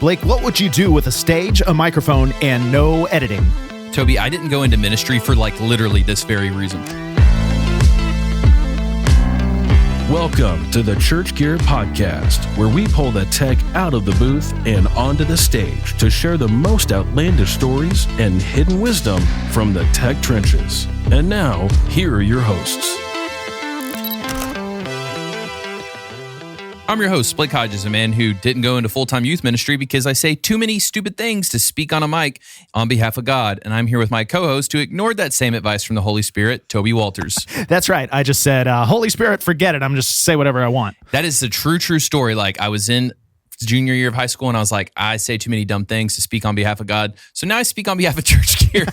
Blake, what would you do with a stage, a microphone, and no editing? Toby, I didn't go into ministry for literally this very reason. Welcome to the Church Gear Podcast, where we pull the tech out of the booth and onto the stage to share the most outlandish stories and hidden wisdom from the tech trenches. And now, here are your hosts. I'm your host, Blake Hodges, a man who didn't go into full-time youth ministry because I say too many stupid things to speak on a mic on behalf of God. And I'm here with my co-host who ignored that same advice from the Holy Spirit, Toby Walters. That's right. I just said, Holy Spirit, forget it. I'm just say whatever I want. That is the true story. I was in junior year of high school and I was like, I say too many dumb things to speak on behalf of God. So now I speak on behalf of Church Gear.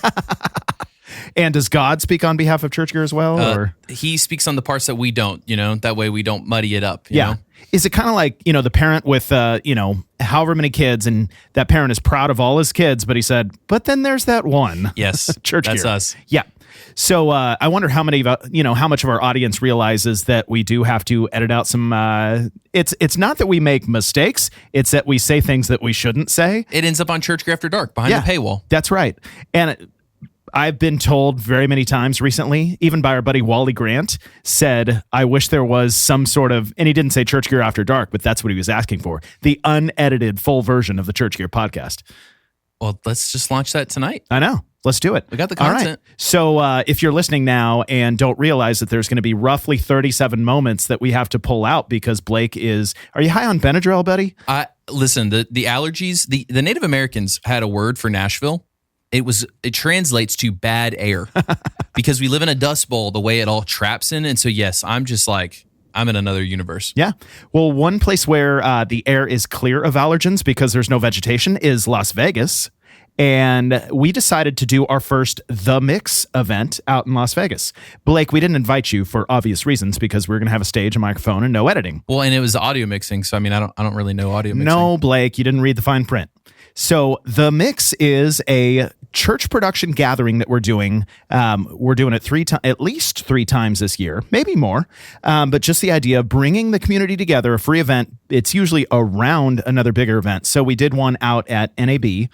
And does God speak on behalf of Church Gear as well? Or? He speaks on the parts that we don't, that way we don't muddy it up. You know? Is it kind of like, the parent with, however many kids, and that parent is proud of all his kids, but he said, but then there's that one. Yes. Church That's Gear. us. Yeah. So I wonder how many of, how much of our audience realizes that we do have to edit out some, it's not that we make mistakes, it's that we say things that we shouldn't say. It ends up on Church Gear After Dark behind the paywall. That's right. And I've been told very many times recently, even by our buddy Wally Grant, said, I wish there was some sort of, and he didn't say Church Gear After Dark, but that's what he was asking for, the unedited full version of the Church Gear podcast. Well, let's just launch that tonight. I know. Let's do it. We got the content. All right. So if you're listening now and don't realize that there's going to be roughly 37 moments that we have to pull out because Blake is, are you high on Benadryl, buddy? Listen, the allergies, the Native Americans had a word for Nashville. It translates to bad air because we live in a dust bowl the way it all traps in. And so, yes, I'm just I'm in another universe. Yeah. Well, one place where the air is clear of allergens because there's no vegetation is Las Vegas. And we decided to do our first The Mix event out in Las Vegas. Blake, we didn't invite you for obvious reasons because we're going to have a stage, a microphone, and no editing. Well, and it was audio mixing. So, I don't really know audio mixing. No, Blake, you didn't read the fine print. So The Mix is a church production gathering that we're doing. We're doing it at least three times this year, maybe more. But just the idea of bringing the community together, a free event. It's usually around another bigger event. So we did one out at NAB,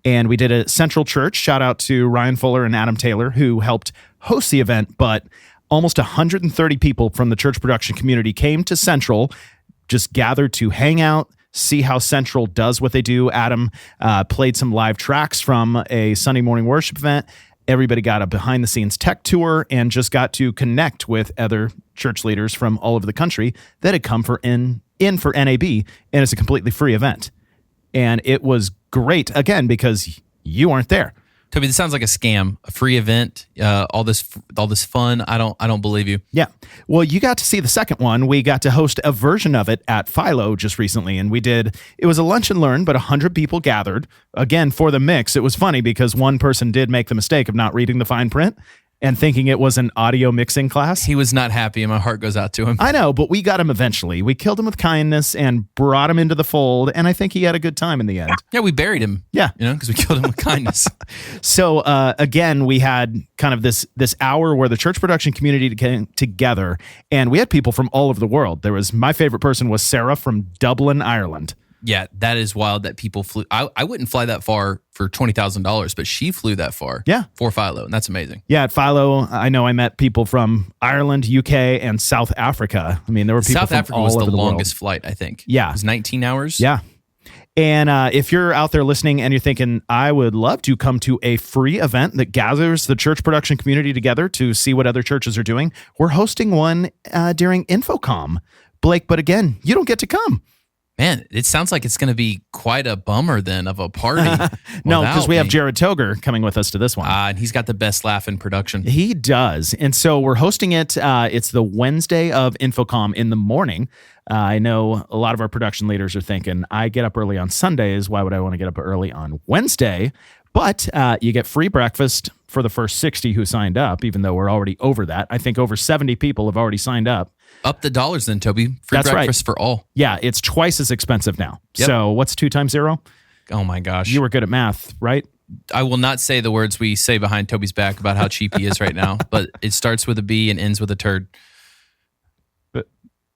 and we did a Central Church. Shout out to Ryan Fuller and Adam Taylor, who helped host the event. But almost 130 people from the church production community came to Central, just gathered to hang out, see how Central does what they do. Adam played some live tracks from a Sunday morning worship event. Everybody got a behind-the-scenes tech tour and just got to connect with other church leaders from all over the country that had come in for NAB, and it's a completely free event. And it was great, again, because you weren't there. Toby, this sounds like a scam, a free event, all this fun. I don't believe you. Yeah. Well, you got to see the second one. We got to host a version of it at Philo just recently, and it was a lunch and learn, but 100 people gathered. Again, for The Mix, it was funny because one person did make the mistake of not reading the fine print and thinking it was an audio mixing class. He was not happy, and my heart goes out to him. I know, but we got him eventually. We killed him with kindness and brought him into the fold, and I think he had a good time in the end. Yeah, we buried him. Yeah. Because we killed him with kindness. So, again, we had kind of this hour where the church production community came together, and we had people from all over the world. My favorite person was Sarah from Dublin, Ireland. Yeah, that is wild that people flew. I wouldn't fly that far for $20,000, but she flew that far. Yeah. For Philo, and that's amazing. Yeah, at Philo, I know I met people from Ireland, UK, and South Africa. I mean, there were people South from Africa all was over the the longest world. flight, I think. Yeah. It was 19 hours. Yeah. And if you're out there listening and you're thinking, I would love to come to a free event that gathers the church production community together to see what other churches are doing, we're hosting one during InfoComm. Blake, but again, you don't get to come. Man, it sounds like it's going to be quite a bummer then of a party. No, because we have Jared Toger coming with us to this one. And he's got the best laugh in production. He does. And so we're hosting it. It's the Wednesday of InfoComm in the morning. I know a lot of our production leaders are thinking, I get up early on Sundays. Why would I want to get up early on Wednesday? But you get free breakfast for the first 60 who signed up, even though we're already over that. I think over 70 people have already signed up. Up the dollars then, Toby. Free That's breakfast right. for all. Yeah, it's twice as expensive now. Yep. So what's 2 times 0? Oh my gosh. You were good at math, right? I will not say the words we say behind Toby's back about how cheap he is right now, but it starts with a B and ends with a turd.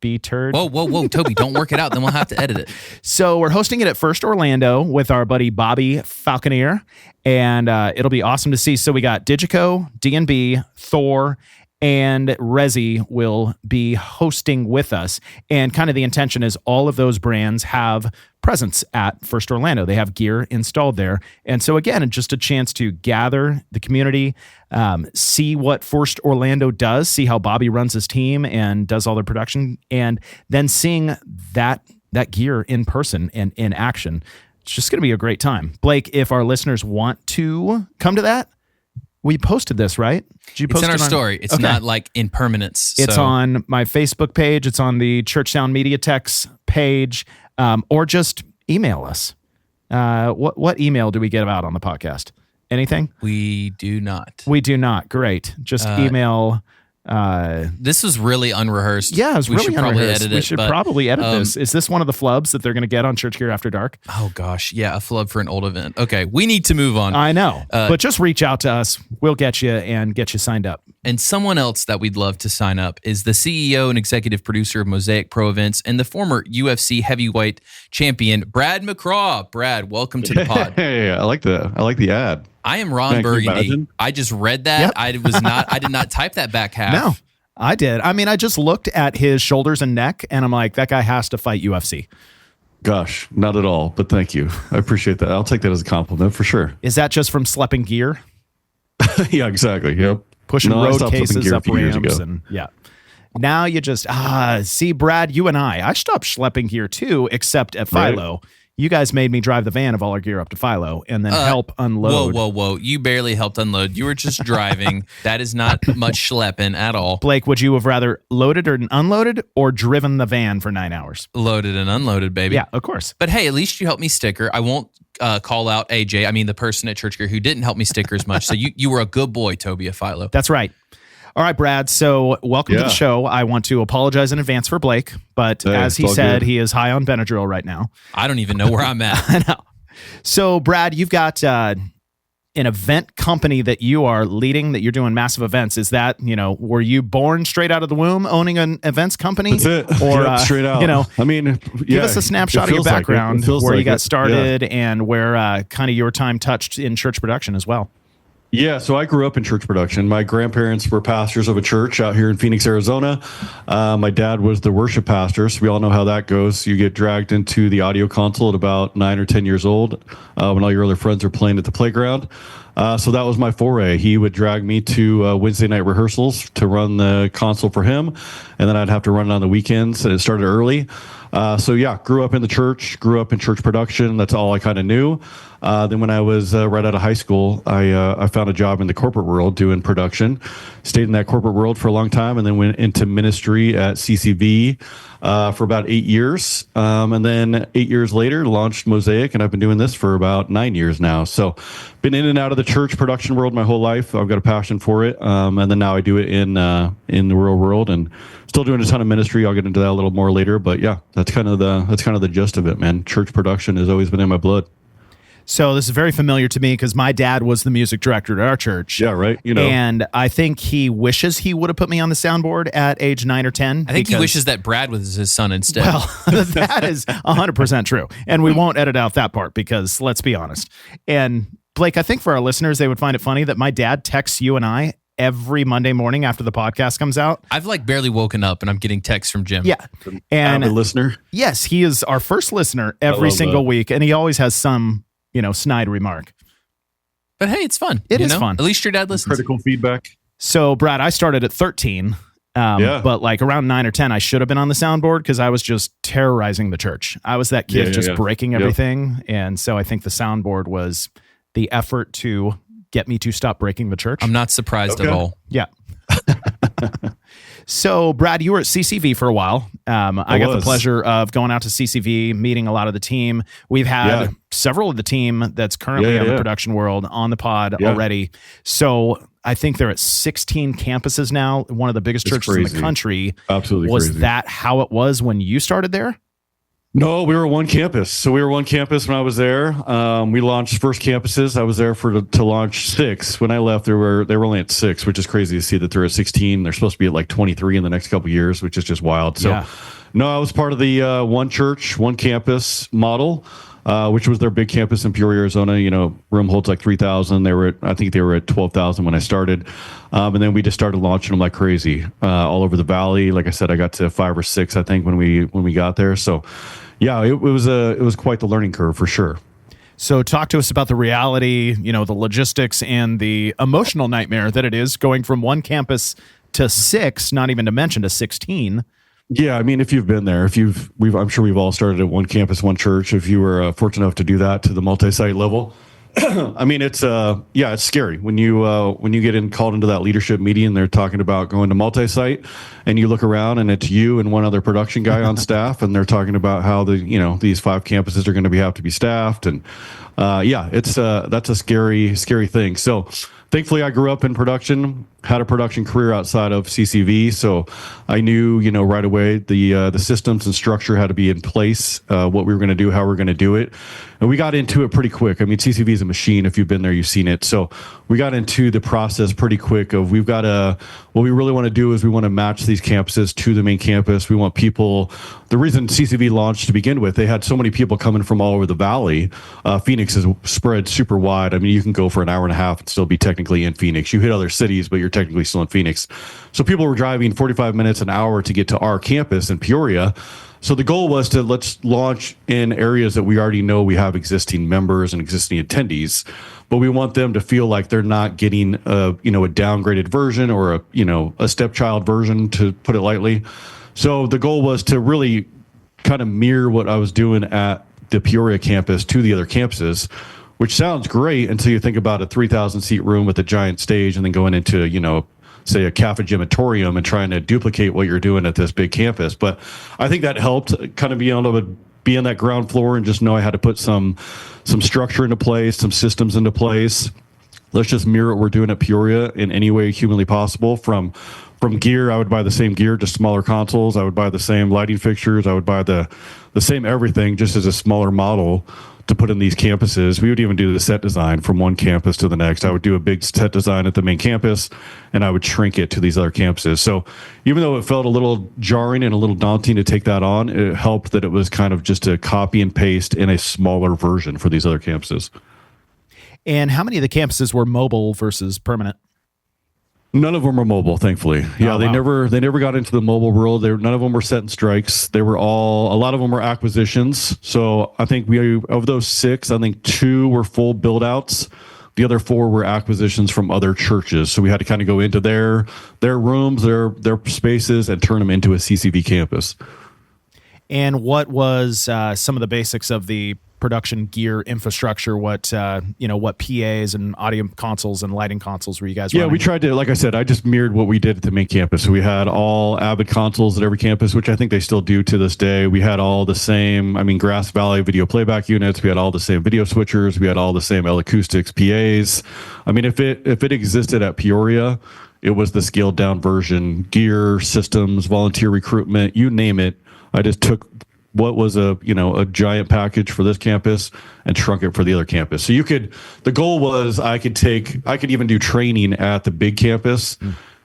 B turd. Whoa, Toby, don't work it out. Then we'll have to edit it. So we're hosting it at First Orlando with our buddy Bobby Falconeer, and it'll be awesome to see. So we got Digico, D&B, Thor, and Resi will be hosting with us. And kind of the intention is all of those brands have presence at First Orlando. They have gear installed there. And so again, just a chance to gather the community, see what First Orlando does, see how Bobby runs his team and does all their production, and then seeing that gear in person and in action. It's just going to be a great time. Blake, if our listeners want to come to that, we posted this, right? Did you post it's in our story. It's not like in permanence. It's on my Facebook page. It's on the Church Sound Media Tech's page, or just email us. What email do we get out on the podcast? Anything? We do not. We do not. Great. Just email. This was really unrehearsed. Yeah, it's really unrehearsed. We should probably edit this. Is this one of the flubs that they're going to get on Church Gear After Dark? Oh, gosh. Yeah, a flub for an old event. Okay, we need to move on. I know. But just reach out to us. We'll get you and get you signed up. And someone else that we'd love to sign up is the CEO and executive producer of MOSAIC Pro Events and the former UFC heavyweight champion, Brad McCraw. Brad, welcome to the pod. Hey, I like the ad. I am Ron Burgundy. I just read that. Yep. I did not type that back half. No, I did. I mean, I just looked at his shoulders and neck and I'm like, that guy has to fight UFC. Gosh, not at all, but thank you. I appreciate that. I'll take that as a compliment for sure. Is that just from schlepping gear? Yeah, exactly. Yep. Pushing road cases up ramps and yeah. Now you just see, Brad, you and I stopped schlepping gear too, except at Philo. Right. You guys made me drive the van of all our gear up to Philo and then help unload. Whoa. You barely helped unload. You were just driving. That is not much schlepping at all. Blake, would you have rather loaded or unloaded or driven the van for 9 hours? Loaded and unloaded, baby. Yeah, of course. But hey, at least you helped me sticker. I won't call out AJ. I mean, the person at Church Gear who didn't help me sticker as much. So you were a good boy, Toby, at Philo. That's right. All right, Brad. So welcome to the show. I want to apologize in advance for Blake, but as he said, he is high on Benadryl right now. I don't even know where I'm at. I know. So, Brad, you've got an event company that you are leading, that you're doing massive events. Is that, were you born straight out of the womb owning an events company? That's it. Or straight out. I mean, give us a snapshot of your background, where you got started and where kind of your time touched in church production as well. Yeah, so I grew up in church production. My grandparents were pastors of a church out here in Phoenix, Arizona. My dad was the worship pastor, so we all know how that goes. You get dragged into the audio console at about 9 or 10 years old when all your other friends are playing at the playground. So that was my foray. He would drag me to Wednesday night rehearsals to run the console for him, and then I'd have to run it on the weekends, and it started early. Grew up in the church, grew up in church production. That's all I kind of knew. Then when I was right out of high school, I found a job in the corporate world doing production. Stayed in that corporate world for a long time, and then went into ministry at CCV for about 8 years. And then 8 years later, launched MOSAIC, and I've been doing this for about 9 years now. So been in and out of the church production world my whole life. I've got a passion for it. And then now I do it in the real world, and still doing a ton of ministry. I'll get into that a little more later, but yeah, that's kind of the gist of it, man. Church production has always been in my blood. So this is very familiar to me because my dad was the music director at our church. Yeah, right. And I think he wishes he would have put me on the soundboard at age 9 or 10. I think he wishes that Brad was his son instead. Well, that is 100% true. And we won't edit out that part because let's be honest. And Blake, I think for our listeners, they would find it funny that my dad texts you and I every Monday morning after the podcast comes out. I've barely woken up and I'm getting texts from Jim. Yeah. And a listener. Yes, he is our first listener every single week. And he always has some, snide remark. But hey, it's fun. It is fun. At least your dad listens. Critical feedback. So, Brad, I started at 13. But like around 9 or 10, I should have been on the soundboard because I was just terrorizing the church. I was that kid breaking everything. And so I think the soundboard was the effort to get me to stop breaking the church. I'm not surprised at all. Yeah. So, Brad, you were at CCV for a while. I got the pleasure of going out to CCV, meeting a lot of the team. We've had several of the team that's currently in the production world on the pod already. So I think they're at 16 campuses now, one of the biggest churches in the country. Absolutely was crazy. That how it was when you started there? No, we were one campus. So we were one campus when I was there. We launched first campuses. I was there to launch 6. When I left, they were only at 6, which is crazy to see that they're at 16. They're supposed to be at like 23 in the next couple of years, which is just wild. So No, I was part of the one church, one campus model, which was their big campus in Peoria, Arizona. Room holds like 3,000. I think they were at 12,000 when I started. And then we just started launching them like crazy all over the valley. Like I said, I got to 5 or 6, I think, when we got there. So yeah, it was quite the learning curve for sure. So talk to us about the reality, the logistics and the emotional nightmare that it is going from one campus to 6, not even to mention to 16. Yeah, I mean, if you've been there, I'm sure we've all started at one campus, one church. If you were fortunate enough to do that to the multi-site level, I mean, it's scary when you get called into that leadership meeting and they're talking about going to multi-site, and you look around and it's you and one other production guy on staff, and they're talking about how these 5 campuses are going to have to be staffed, and that's a scary thing. So thankfully, I grew up in production, had a production career outside of CCV, so I knew, right away the systems and structure had to be in place, what we were going to do, how we were going to do it, and we got into it pretty quick. I mean, CCV is a machine. If you've been there, you've seen it. So we got into the process pretty quick of what we really want to do is we want to match these campuses to the main campus. We want people. The reason CCV launched to begin with, they had so many people coming from all over the valley. Phoenix is spread super wide. I mean, you can go for an hour and a half and still be technically in Phoenix. You hit other cities, but you're technically still in Phoenix. So people were driving 45 minutes, an hour to get to our campus in Peoria. So the goal was let's launch in areas that we already know we have existing members and existing attendees, but we want them to feel like they're not getting a downgraded version or a stepchild version, to put it lightly. So the goal was to really kind of mirror what I was doing at the Peoria campus to the other campuses, which sounds great until you think about a 3,000 seat room with a giant stage and then going into, say a cafe gymatorium and trying to duplicate what you're doing at this big campus. But I think that helped kind of be on that ground floor and just know I had to put some structure into place, some systems into place. Let's just mirror what we're doing at Peoria in any way humanly possible. From gear, I would buy the same gear, just smaller consoles. I would buy the same lighting fixtures. I would buy the same everything, just as a smaller model to put in these campuses. We would even do the set design from one campus to the next. I would do a big set design at the main campus, and I would shrink it to these other campuses. So even though it felt a little jarring and a little daunting to take that on, it helped that it was kind of just a copy and paste in a smaller version for these other campuses. And how many of the campuses were mobile versus permanent? None of them were mobile, thankfully. Yeah, Oh, they wow. never got into the mobile world. None of them were set in strikes. A lot of them were acquisitions. So I think of those 6, I think 2 were full build outs. The other 4 were acquisitions from other churches. So we had to kind of go into their rooms, their spaces, and turn them into a CCV campus. And what was some of the basics of the production gear infrastructure? What PAs and audio consoles and lighting consoles were you guys running? Yeah, we tried to, like I said, I just mirrored what we did at the main campus. So we had all Avid consoles at every campus, which I think they still do to this day. We had all the same, Grass Valley video playback units. We had all the same video switchers. We had all the same L acoustics, PAs. If it existed at Peoria, it was the scaled down version. Gear, systems, volunteer recruitment, you name it. I just took what was a giant package for this campus and shrunk it for the other campus. So the goal was I could even do training at the big campus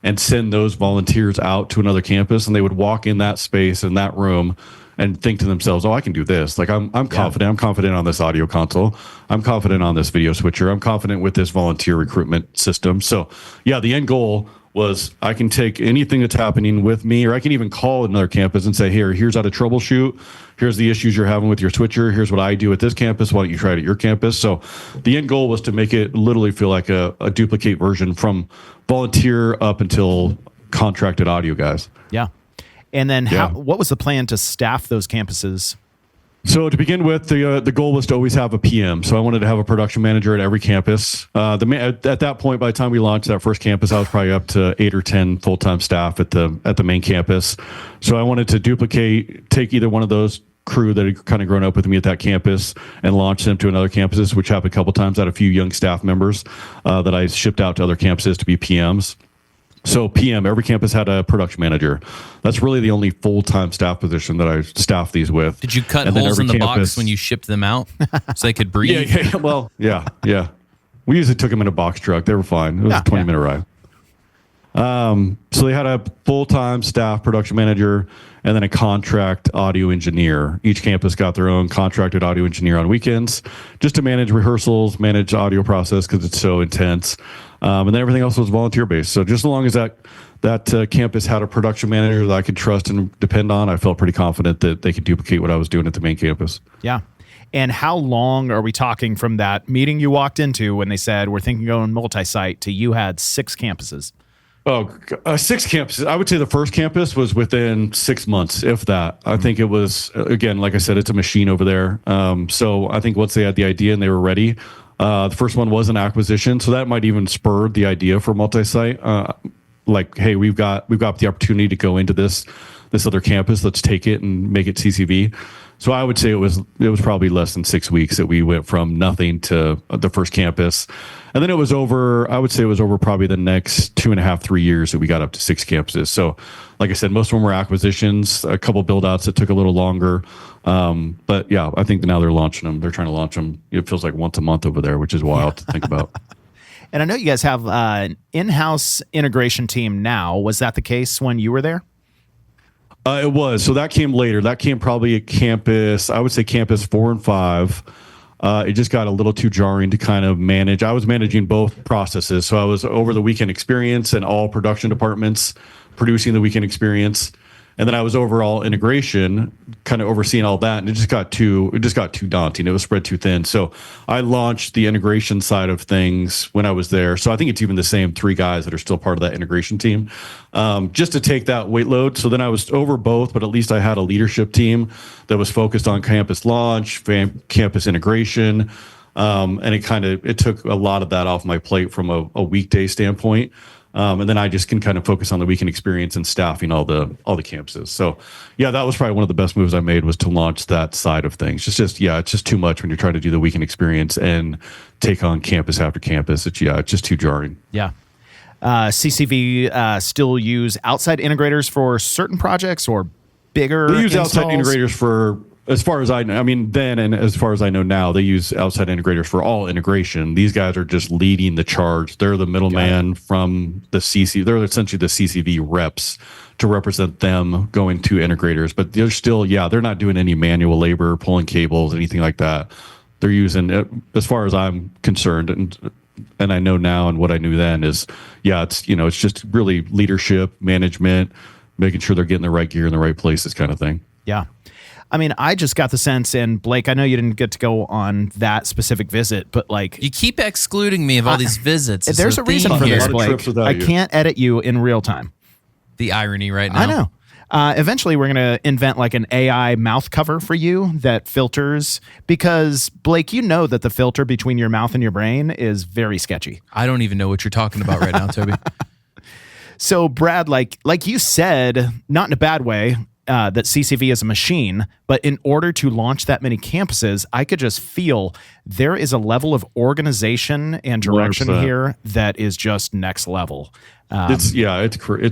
and send those volunteers out to another campus, and they would walk in that space, in that room, and think to themselves, I can do this. Like I'm confident. Yeah. I'm confident on this audio console. I'm confident on this video switcher. I'm confident with this volunteer recruitment system. So yeah, the end goal was I can take anything that's happening with me, or I can even call another campus and say, here's how to troubleshoot. Here's the issues you're having with your switcher. Here's what I do at this campus. Why don't you try it at your campus? So the end goal was to make it literally feel like a duplicate version from volunteer up until contracted audio guys. Yeah. And then what was the plan to staff those campuses? So to begin with, the goal was to always have a PM. So I wanted to have a production manager at every campus. At that point, by the time we launched that first campus, I was probably up to 8 or 10 full-time staff at the main campus. So I wanted to take either one of those crew that had kind of grown up with me at that campus and launch them to another campuses, which happened a couple times. I had a few young staff members that I shipped out to other campuses to be PMs. So PM, every campus had a production manager. That's really the only full-time staff position that I staffed these with. Did you cut holes in the box when you shipped them out so they could breathe? Yeah. Well, yeah. We usually took them in a box truck. They were fine. It was a 20-minute ride. So they had a full-time staff production manager and then a contract audio engineer. Each campus got their own contracted audio engineer on weekends just to manage rehearsals, manage audio process because it's so intense. And then everything else was volunteer-based. So just as long as that campus had a production manager that I could trust and depend on, I felt pretty confident that they could duplicate what I was doing at the main campus. Yeah. And how long are we talking from that meeting you walked into when they said, we're thinking of going multi-site, to you had 6 campuses? Oh, 6 campuses. I would say the first campus was within 6 months, if that. I think it was, again, like I said, it's a machine over there. So I think once they had the idea and they were ready, the first one was an acquisition. So that might even spur the idea for multi-site. Like, hey, we've got the opportunity to go into this other campus. Let's take it and make it CCV. So I would say it was probably less than 6 weeks that we went from nothing to the first campus. And then I would say it was over probably the next 2.5, 3 years that we got up to 6 campuses. So like I said, most of them were acquisitions, a couple build outs that took a little longer. But yeah, I think now they're launching them. They're trying to launch them. It feels like once a month over there, which is wild to think about. And I know you guys have an in-house integration team now. Was that the case when you were there? It was. So that came later. That came probably at campus, I would say campus 4 and 5. It just got a little too jarring to kind of manage. I was managing both processes. So I was over the weekend experience and all production departments producing the weekend experience. And then I was overall integration, kind of overseeing all that. And it just got too daunting. It was spread too thin. So I launched the integration side of things when I was there. So I think it's even the same 3 guys that are still part of that integration team, just to take that weight load. So then I was over both, but at least I had a leadership team that was focused on campus launch, campus integration. And it took a lot of that off my plate from a weekday standpoint. And then I just can kind of focus on the weekend experience and staffing all the campuses. So yeah, that was probably one of the best moves I made, was to launch that side of things. It's just too much when you're trying to do the weekend experience and take on campus after campus. It's just too jarring. Yeah. CCV still use outside integrators for certain projects or bigger They use installs? outside integrators for, as far as I know, I mean, then and as far as I know now, they use outside integrators for all integration. These guys are just leading the charge. They're the middleman from the CC. They're essentially the CCV reps to represent them going to integrators. But they're still, they're not doing any manual labor, pulling cables, anything like that. They're using, as far as I'm concerned, and I know now and what I knew then is, it's just really leadership, management, making sure they're getting the right gear in the right places, kind of thing. Yeah. I mean, I just got the sense, and Blake, I know you didn't get to go on that specific visit, but like, You keep excluding me of all these visits. It's there's a reason theme for here. this, A lot of Blake. trips without I you. can't edit you in real time. The irony right now. I know. Eventually, we're going to invent like an AI mouth cover for you that filters, because Blake, you know that the filter between your mouth and your brain is very sketchy. I don't even know what you're talking about right now, Toby. So, Brad, like you said, not in a bad way, that CCV is a machine, but in order to launch that many campuses, I could just feel there is a level of organization and direction 100%. here that is just next level. It's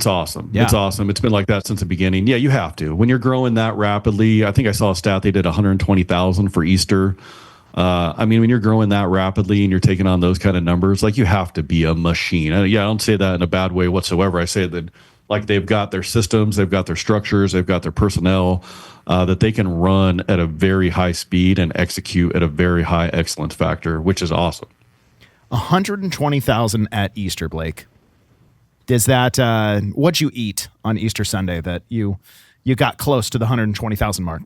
awesome. Yeah. It's awesome. It's been like that since the beginning. Yeah, you have to. When you're growing that rapidly, I think I saw a stat they did 120,000 for Easter. I mean, when you're growing that rapidly and you're taking on those kind of numbers, like, you have to be a machine. I don't say that in a bad way whatsoever. I say that, like, they've got their systems, they've got their structures, they've got their personnel that they can run at a very high speed and execute at a very high excellence factor, which is awesome. 120,000 at Easter, Blake. Is that what'd you eat on Easter Sunday that you got close to the 120,000 mark?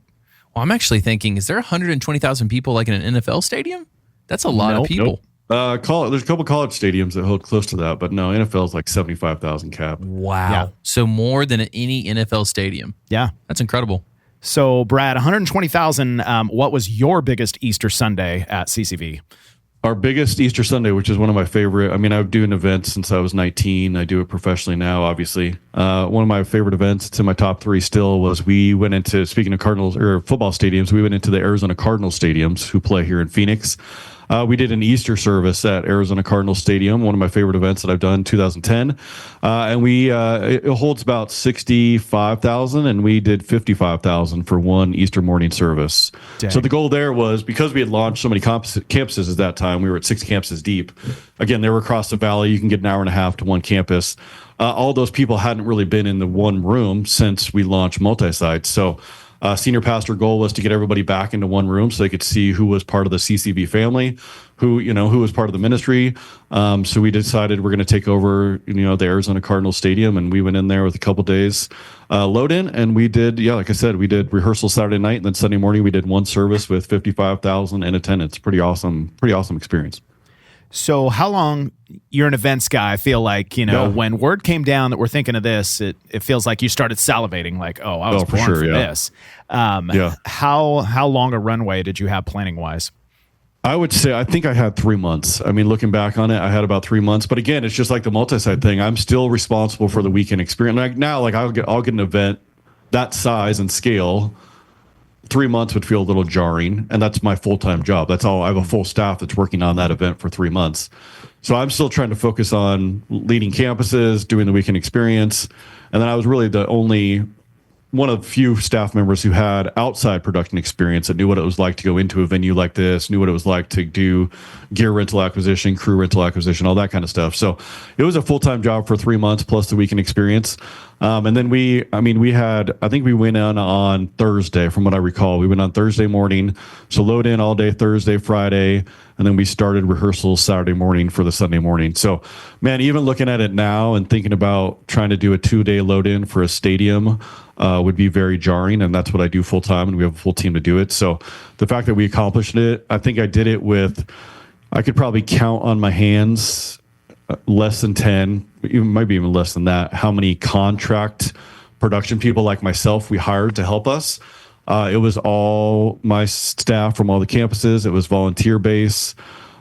Well, I'm actually thinking, is there 120,000 people like in an NFL stadium? That's a lot of Nope. people. There's a couple college stadiums that hold close to that, but no, NFL is like 75,000 cap. Wow. Yeah. So more than any NFL stadium. Yeah. That's incredible. So, Brad, 120,000. What was your biggest Easter Sunday at CCV? Our biggest Easter Sunday, which is one of my favorite. I mean, I've doing events since I was 19. I do it professionally now, obviously. One of my favorite events, it's in my top 3 still, was we went into, speaking of Cardinals or football stadiums, we went into the Arizona Cardinals stadiums who play here in Phoenix. We did an Easter service at Arizona Cardinals Stadium, one of my favorite events that I've done, 2010. And it holds about 65,000, and we did 55,000 for one Easter morning service. Dang. So the goal there was, because we had launched so many campuses at that time, we were at 6 campuses deep. Again, they were across the valley. You can get an hour and a half to one campus. All those people hadn't really been in the one room since we launched multi-site. So senior pastor goal was to get everybody back into one room so they could see who was part of the CCV family, who was part of the ministry. So we decided we're going to take over, the Arizona Cardinals Stadium, and we went in there with a couple days load in, and we did, like I said, we did rehearsal Saturday night, and then Sunday morning we did one service with 55,000 in attendance. Pretty awesome experience. So how long, you're an events guy, I feel like, when word came down that we're thinking of this, it feels like you started salivating, like, I was born for this. How long a runway did you have planning wise? I would say, I think I had 3 months. I mean, looking back on it, I had about 3 months. But again, it's just like the multi-site thing. I'm still responsible for the weekend experience. Like now, I'll get an event that size and scale. 3 months would feel a little jarring, and that's my full-time job. That's all. I have a full staff that's working on that event for 3 months. So I'm still trying to focus on leading campuses, doing the weekend experience. And then I was really the only one of the few staff members who had outside production experience that knew what it was like to go into a venue like this, knew what it was like to do gear rental acquisition, crew rental acquisition, all that kind of stuff. So it was a full-time job for 3 months plus the weekend experience. And then we went on Thursday, from what I recall. We went on Thursday morning, so load in all day Thursday, Friday, and then we started rehearsals Saturday morning for the Sunday morning. So, man, even looking at it now and thinking about trying to do a 2-day load in for a stadium would be very jarring, and that's what I do full time, and we have a full team to do it. So the fact that we accomplished it, I think I did it with, I could probably count on my hands less than 10, maybe even less than that, how many contract production people like myself we hired to help us. It was all my staff from all the campuses. It was volunteer base.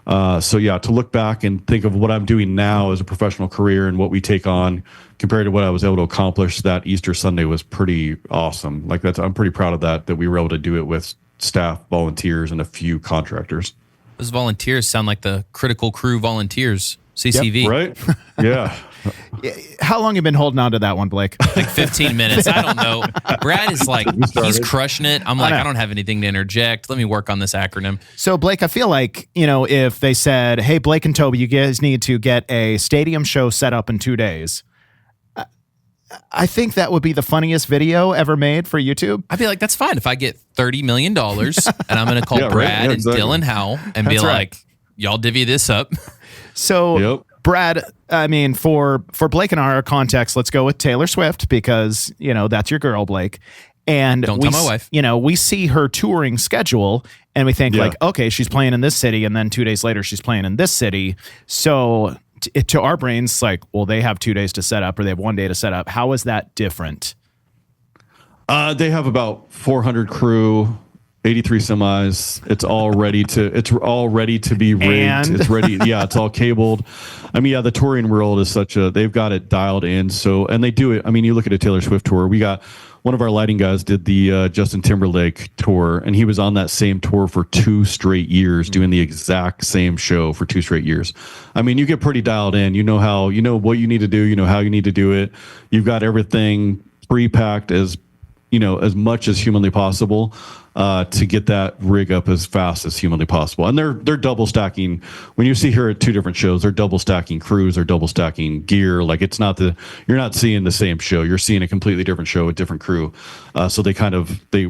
To look back and think of what I'm doing now as a professional career and what we take on compared to what I was able to accomplish that Easter Sunday was pretty awesome. I'm pretty proud of that we were able to do it with staff, volunteers, and a few contractors. Those volunteers sound like the critical crew volunteers, CCV. Yep, right? Yeah. How long have you been holding on to that one, Blake? Like 15 minutes. I don't know. Brad is like, he's crushing it. I'm like, I don't have anything to interject. Let me work on this acronym. So, Blake, I feel like, if they said, hey, Blake and Toby, you guys need to get a stadium show set up in 2 days, I think that would be the funniest video ever made for YouTube. I'd be like, that's fine. If I get $30 million and I'm going to call Brad and Dylan Howell and be like, y'all divvy this up. So, Brad, I mean, for Blake and our context, let's go with Taylor Swift because, that's your girl, Blake. And don't tell my wife. We see her touring schedule and we think okay, she's playing in this city. And then 2 days later, she's playing in this city. So to our brains, well, they have 2 days to set up or they have 1 day to set up. How is that different? They have about 400 crew, 83 semis. It's all ready to be rigged. And? It's ready. Yeah, it's all cabled. I mean, the touring world is they've got it dialed in. So, and they do it. I mean, you look at a Taylor Swift tour. We got one of our lighting guys did the Justin Timberlake tour, and he was on that same tour for 2 straight years, doing the exact same show for 2 straight years. I mean, you get pretty dialed in. You know what you need to do. You know how you need to do it. You've got everything pre-packed as much as humanly possible to get that rig up as fast as humanly possible. And they're double stacking. When you see her at 2 different shows, they're double stacking crews, they're double stacking gear. Like you're not seeing the same show. You're seeing a completely different show with different crew. So they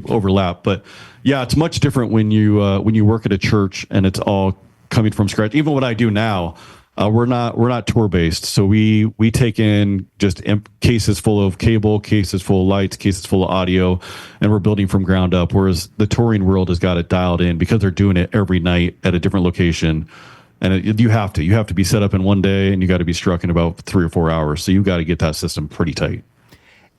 overlap. But yeah, it's much different when you work at a church and it's all coming from scratch. Even what I do now, we're not tour based, so we take in just cases full of cable, cases full of lights, cases full of audio, and we're building from ground up. Whereas the touring world has got it dialed in because they're doing it every night at a different location, and you have to be set up in 1 day, and you got to be struck in about 3 or 4 hours. So you got to get that system pretty tight.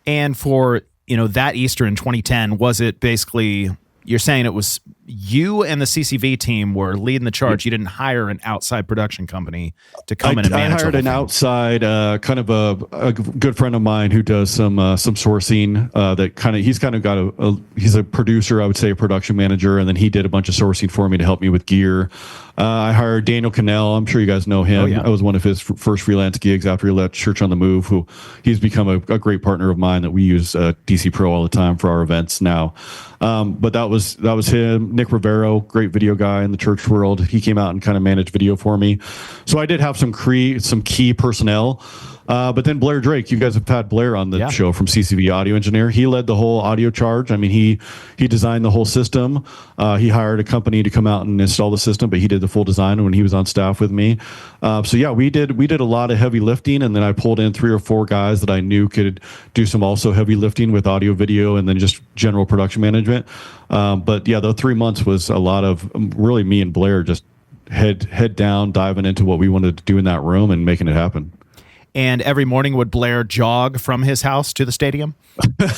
And for that Easter in 2010, was it basically? You're saying it was you and the CCV team were leading the charge. You didn't hire an outside production company to come in and manage. I hired an outside, kind of a good friend of mine who does some sourcing. He's a producer, I would say, a production manager, and then he did a bunch of sourcing for me to help me with gear. I hired Daniel Cannell. I'm sure you guys know him. Oh, yeah. I was one of his first freelance gigs after he left Church on the Move. He's become a great partner of mine that we use DC Pro all the time for our events now. But that was him. Nick Rivero, great video guy in the church world. He came out and kind of managed video for me. So I did have some key personnel. But then Blair Drake, you guys have had Blair on the show from CCV Audio Engineer. He led the whole audio charge. I mean, he designed the whole system. He hired a company to come out and install the system, but he did the full design when he was on staff with me. We did a lot of heavy lifting, and then I pulled in 3 or 4 guys that I knew could do some also heavy lifting with audio, video, and then just general production management. The 3 months was a lot of really me and Blair just head down, diving into what we wanted to do in that room and making it happen. And every morning would Blair jog from his house to the stadium?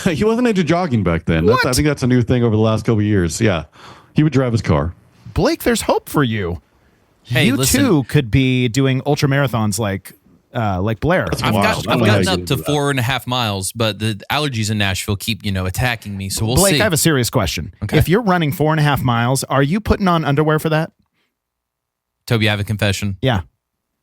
He wasn't into jogging back then. I think that's a new thing over the last couple of years. Yeah. He would drive his car. Blake, there's hope for you. Hey, listen, too could be doing ultra marathons like Blair. I've gotten up to 4.5 miles, but the allergies in Nashville keep, attacking me. So we'll Blake, see. I have a serious question. Okay. If you're running 4.5 miles, are you putting on underwear for that? Toby, I have a confession. Yeah.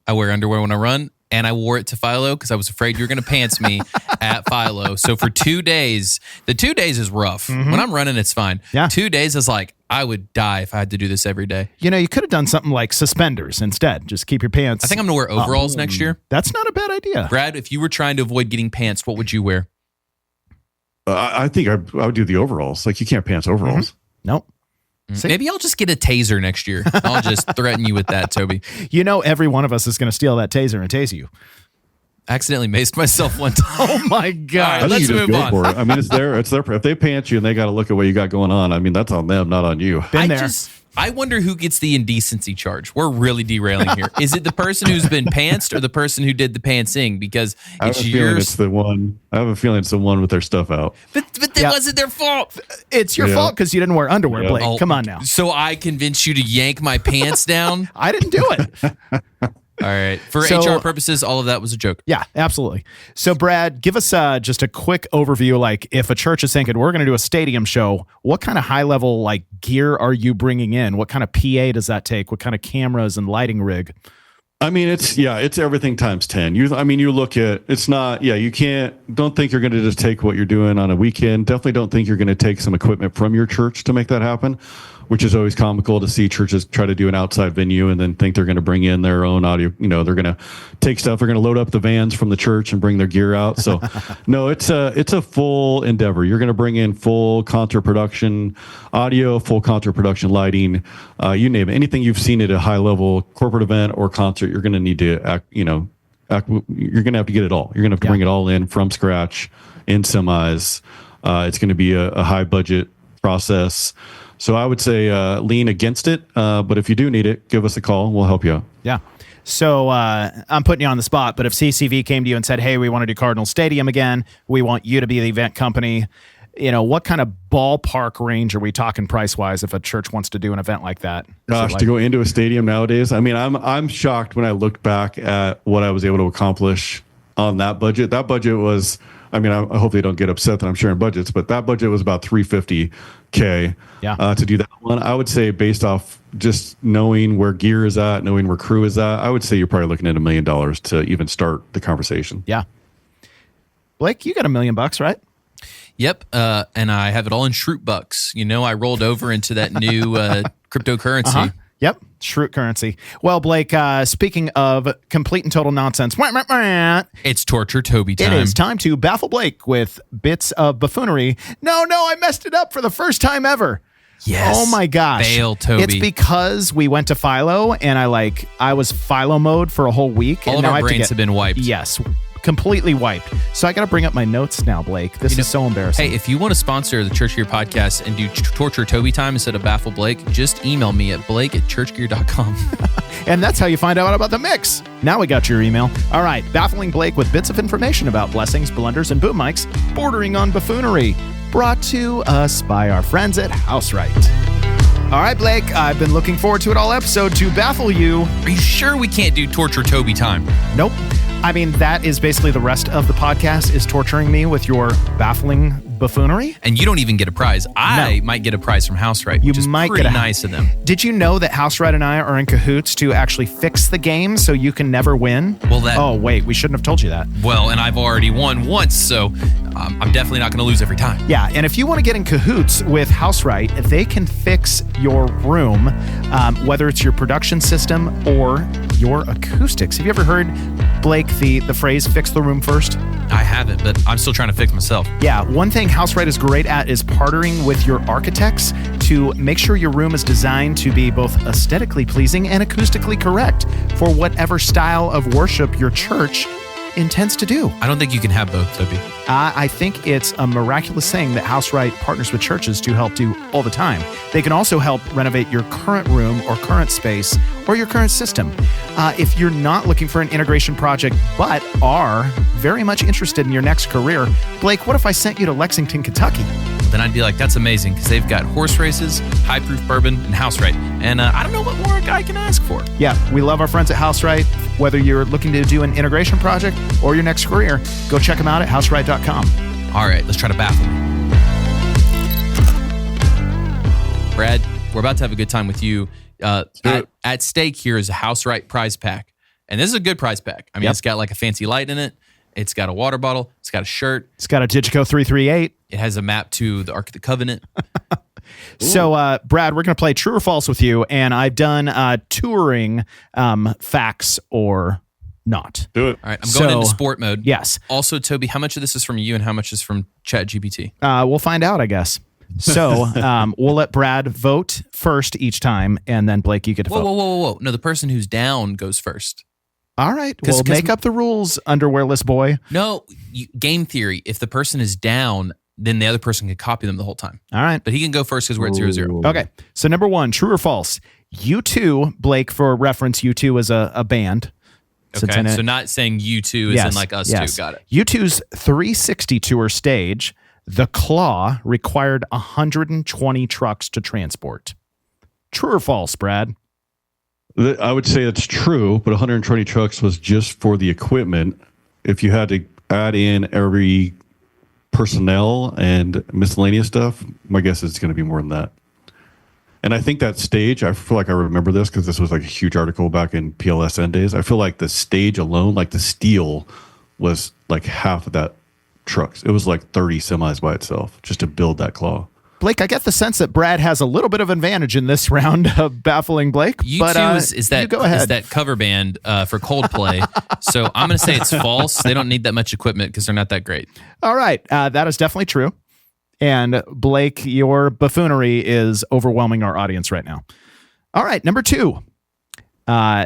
I wear underwear when I run. And I wore it to Philo because I was afraid you were going to pants me at Philo. So for 2 days, the 2 days is rough. Mm-hmm. When I'm running, it's fine. Yeah. 2 days is like, I would die if I had to do this every day. You could have done something like suspenders instead. Just keep your pants. I think I'm going to wear overalls next year. That's not a bad idea. Brad, if you were trying to avoid getting pants, what would you wear? I think I would do the overalls. Like, you can't pants overalls. Mm-hmm. Nope. See? Maybe I'll just get a taser next year. I'll just threaten you with that, Toby. Every one of us is going to steal that taser and tase you. Accidentally maced myself one time. Oh my God. All right, let's move on. For it. I mean, it's their, if they pants you and they got to look at what you got going on, I mean, that's on them, not on you. I wonder who gets the indecency charge. We're really derailing here. Is it the person who's been pantsed or the person who did the pantsing? Because it's yours. It's the one. I have a feeling it's the one with their stuff out. But that wasn't their fault. It's your fault because you didn't wear underwear, Blake. Oh, come on now. So I convinced you to yank my pants down? I didn't do it. All right. For HR purposes, all of that was a joke. Yeah, absolutely. So, Brad, give us just a quick overview. Like, if a church is thinking we're going to do a stadium show, what kind of high-level gear are you bringing in? What kind of PA does that take? What kind of cameras and lighting rig? I mean, it's everything times 10. You look at, it's not, don't think you're going to just take what you're doing on a weekend. Definitely don't think you're going to take some equipment from your church to make that happen, which is always comical to see churches try to do an outside venue and then think they're going to bring in their own audio. They're going to take stuff. They're going to load up the vans from the church and bring their gear out. So no, it's a full endeavor. You're going to bring in full concert production audio, full concert production lighting, you name it. Anything you've seen at a high level corporate event or concert, you're going to need to you're going to have to get it all. You're going to have to bring it all in from scratch in semis. It's going to be a high budget process. So I would say lean against it, but if you do need it, give us a call. We'll help you out. Yeah. So I'm putting you on the spot, but if CCV came to you and said, hey, we want to do Cardinal Stadium again, we want you to be the event company, what kind of ballpark range are we talking price-wise if a church wants to do an event like that? Gosh, to go into a stadium nowadays, I mean, I'm shocked when I look back at what I was able to accomplish on that budget. That budget was, I mean, I hope they don't get upset that I'm sharing budgets, but that budget was about $350K to do that one. I would say based off just knowing where gear is at, knowing where crew is at, I would say you're probably looking at $1 million to even start the conversation. Yeah. Blake, you got $1 million, right? Yep. And I have it all in Shroot bucks. I rolled over into that new cryptocurrency. Uh-huh. Yep. Shroot currency. Well, Blake, speaking of complete and total nonsense, it's Torture Toby time. It is time to baffle Blake with bits of buffoonery. No, I messed it up for the first time ever. Yes. Oh my gosh. Fail, Toby. It's because we went to Philo and I was Philo mode for a whole week. All and of now our brains have been wiped. Yes. Completely wiped. So I got to bring up my notes now, Blake. This is so embarrassing. Hey, if you want to sponsor the Church Gear podcast and do Torture Toby time instead of Baffle Blake, just email me at blake@churchgear.com. And that's how you find out about the mix. Now we got your email. All right, baffling Blake with bits of information about blessings, blunders, and boom mics bordering on buffoonery. Brought to us by our friends at Houseright. All right, Blake, I've been looking forward to it all episode to baffle you. Are you sure we can't do Torture Toby time? Nope. I mean, that is basically the rest of the podcast is torturing me with your baffling buffoonery. And you don't even get a prize. I might get a prize from House Right, which is pretty nice of them. Did you know that House Right and I are in cahoots to actually fix the game so you can never win? Oh, wait, we shouldn't have told you that. Well, and I've already won once, so I'm definitely not going to lose every time. Yeah, and if you want to get in cahoots with House Right, they can fix your room, whether it's your production system or your acoustics. Have you ever heard, Blake, the phrase, fix the room first? I haven't, but I'm still trying to fix myself. Yeah, one thing House Right is great at is partnering with your architects to make sure your room is designed to be both aesthetically pleasing and acoustically correct for whatever style of worship your church intends to do. I don't think you can have both, Toby. I think it's a miraculous thing that House Right partners with churches to help do all the time. They can also help renovate your current room or current space or your current system. If you're not looking for an integration project but are very much interested in your next career, Blake, what if I sent you to Lexington, Kentucky? Then I'd be like, that's amazing, because they've got horse races, high-proof bourbon, and House Right. And I don't know what more a guy can ask for. Yeah, we love our friends at House Right. Whether you're looking to do an integration project or your next career, go check them out at houseright.com. All right, let's try to baffle me. Brad, we're about to have a good time with you. At stake here is a House Right prize pack. And this is a good prize pack. I mean, It's got like a fancy light in it. It's got a water bottle. It's got a shirt. It's got a Digico 338. It has a map to the Ark of the Covenant. So, Brad, we're going to play True or False with you, and I've done touring facts or not. Do it. All right, I'm going into sport mode. Yes. Also, Toby, how much of this is from you and how much is from ChatGPT? We'll find out, I guess. So we'll let Brad vote first each time, and then Blake, you get to vote. Whoa. No, the person who's down goes first. All right. We'll make up the rules, underwearless boy. No, game theory. If the person is down, then the other person can copy them the whole time. All right. But he can go first because we're at 0-0. Okay. So number one, true or false? U2, Blake, for reference, U2 is a band. Okay. So not saying U2 is in like us two. Got it. U2's 360 tour stage, The Claw, required 120 trucks to transport. True or false, Brad? I would say it's true, but 120 trucks was just for the equipment. If you had to add in every personnel and miscellaneous stuff, my guess is it's going to be more than that. And I think that stage, I feel like I remember this because this was like a huge article back in PLSN days. I feel like the stage alone, like the steel, was like half of that trucks. It was like 30 semis by itself just to build that claw. Blake, I get the sense that Brad has a little bit of advantage in this round of baffling Blake. U2 is that cover band for Coldplay. So I'm going to say it's false. They don't need that much equipment because they're not that great. All right. That is definitely true. And Blake, your buffoonery is overwhelming our audience right now. All right. Number two.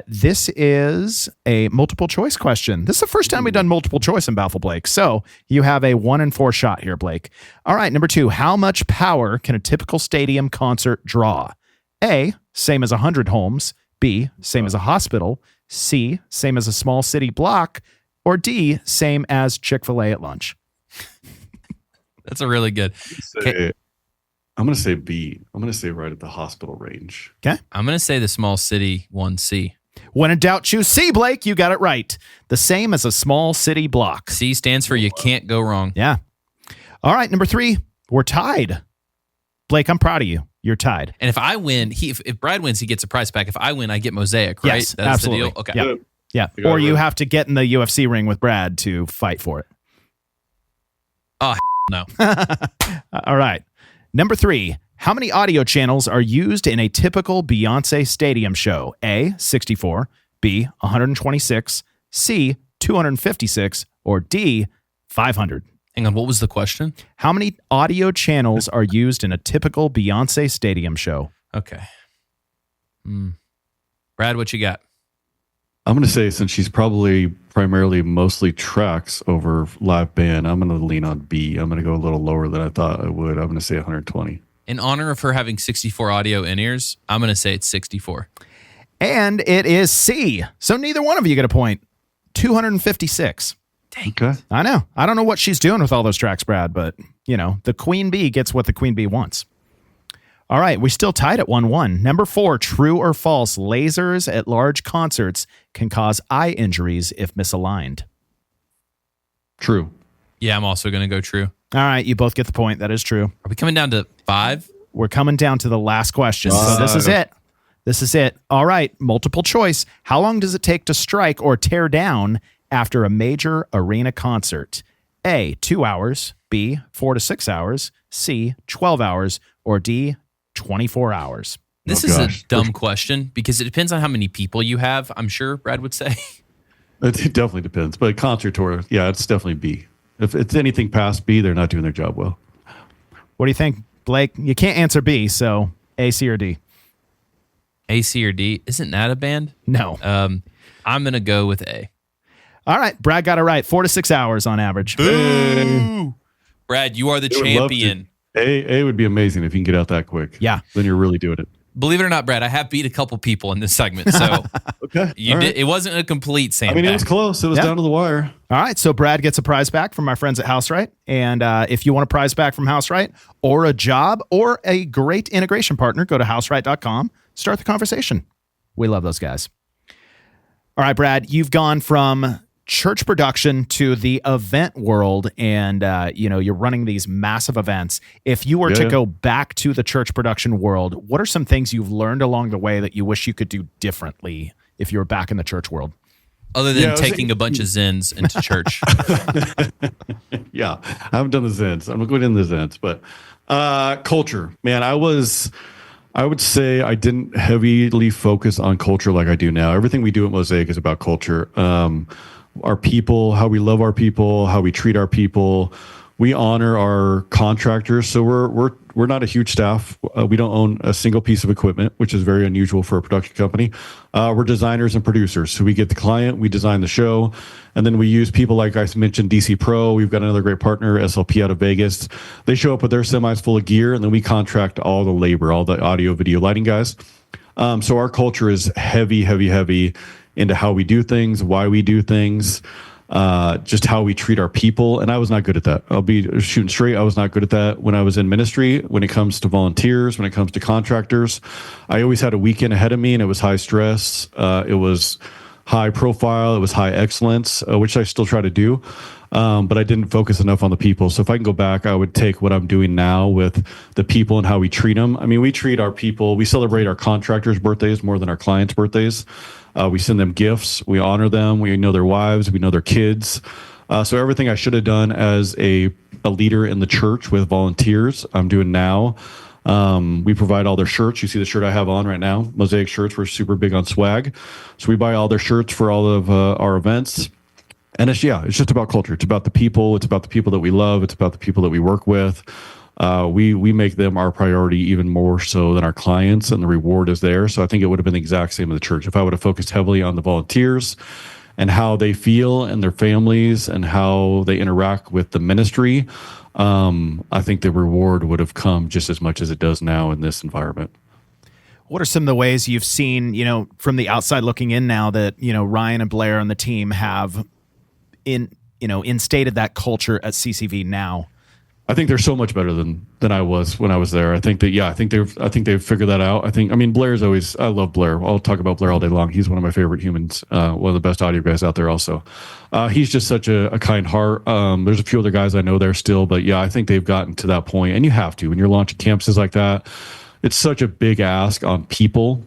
This is a multiple choice question. This is the first time we've done multiple choice in Baffle, Blake. So you have a 1 in 4 shot here, Blake. All right, number two, how much power can a typical stadium concert draw? A, same as 100 homes. B, same as a hospital. C, same as a small city block. Or D, same as Chick-fil-A at lunch. That's a really good. I'm going to say B. I'm going to say right at the hospital range. Okay. I'm going to say the small city 1C. When in doubt, choose C, Blake. You got it right. The same as a small city block. C stands for you can't go wrong. Yeah. All right, number three, we're tied. Blake, I'm proud of you. You're tied. And if I win, if Brad wins, he gets a prize pack. If I win, I get MOSAIC, right? Yes, That's absolutely. the deal? Okay. Yeah. Or you have to get in the UFC ring with Brad to fight for it. Oh, no. All right. Number three, how many audio channels are used in a typical Beyonce stadium show? A, 64, B, 126, C, 256, or D, 500? Hang on, what was the question? How many audio channels are used in a typical Beyonce stadium show? Okay. Brad, what you got? I'm going to say, since she's probably primarily mostly tracks over live band, I'm going to lean on B. I'm going to go a little lower than I thought I would. I'm going to say 120. In honor of her having 64 audio in-ears, I'm going to say it's 64. And it is C. So neither one of you get a point. 256. Dang. Okay. I know. I don't know what she's doing with all those tracks, Brad, but, the queen bee gets what the queen bee wants. All right, we still tied at 1-1. Number 4, true or false, lasers at large concerts can cause eye injuries if misaligned. True. Yeah, I'm also going to go true. All right, you both get the point. That is true. Are we coming down to 5? We're coming down to the last question. So this is it. This is it. All right, multiple choice. How long does it take to strike or tear down after a major arena concert? A, 2 hours. B, 4 to 6 hours. C, 12 hours. Or D, 24 hours. This is a dumb question because it depends on how many people you have, I'm sure Brad would say. It definitely depends. But a concert tour, yeah, it's definitely B. If it's anything past B, they're not doing their job well. What do you think, Blake? You can't answer B, so A, C, or D? A, C, or D? Isn't that a band? No. I'm going to go with A. All right, Brad got it right. 4 to 6 hours on average. Boo! Brad, you are the champion. A would be amazing if you can get out that quick. Yeah. Then you're really doing it. Believe it or not, Brad, I have beat a couple people in this segment, so Okay. It wasn't a complete sandbag. It was close. It was down to the wire. All right, so Brad gets a prize back from our friends at HouseRight. And if you want a prize back from HouseRight or a job or a great integration partner, go to houseright.com. Start the conversation. We love those guys. All right, Brad, you've gone from church production to the event world, and you're running these massive events. If you were to go back to the church production world, what are some things you've learned along the way that you wish you could do differently if you were back in the church world? Other than taking a bunch of Zens into church. Yeah, I haven't done the Zens. I'm going into the Zens, but culture, man, I would say I didn't heavily focus on culture like I do now. Everything we do at MOSAIC is about culture. Our people, how we love our people, how we treat our people. We honor our contractors. So we're not a huge staff. We don't own a single piece of equipment, which is very unusual for a production company. We're designers and producers. So we get the client, we design the show, and then we use people like I mentioned, DC Pro. We've got another great partner, SLP out of Vegas. They show up with their semis full of gear, and then we contract all the labor, all the audio, video, lighting guys. So our culture is heavy into how we do things, why we do things, just how we treat our people. And I was not good at that. I'll be shooting straight. I was not good at that when I was in ministry. When it comes to volunteers, when it comes to contractors, I always had a weekend ahead of me, and it was high stress. It was high profile. It was high excellence, which I still try to do. But I didn't focus enough on the people. So if I can go back, I would take what I'm doing now with the people and how we treat them. I mean, we treat our people, we celebrate our contractors' birthdays more than our clients' birthdays. We send them gifts. We honor them. We know their wives. We know their kids. So everything I should have done as a leader in the church with volunteers, I'm doing now. We provide all their shirts. You see the shirt I have on right now, MOSAIC shirts. We're super big on swag. So we buy all their shirts for all of our events. And it's just about culture. It's about the people. It's about the people that we love. It's about the people that we work with. We make them our priority even more so than our clients, and the reward is there. So I think it would have been the exact same in the church. If I would have focused heavily on the volunteers and how they feel and their families and how they interact with the ministry, I think the reward would have come just as much as it does now in this environment. What are some of the ways you've seen, from the outside looking in now that, Ryan and Blair and the team have instated that culture at CCV now? I think they're so much better than I was when I was there. I think they've figured that out. Blair's always, I love Blair. I'll talk about Blair all day long. He's one of my favorite humans, one of the best audio guys out there also. He's just such a kind heart. There's a few other guys I know there still, but yeah, I think they've gotten to that point, and you have to, when you're launching campuses like that. It's such a big ask on people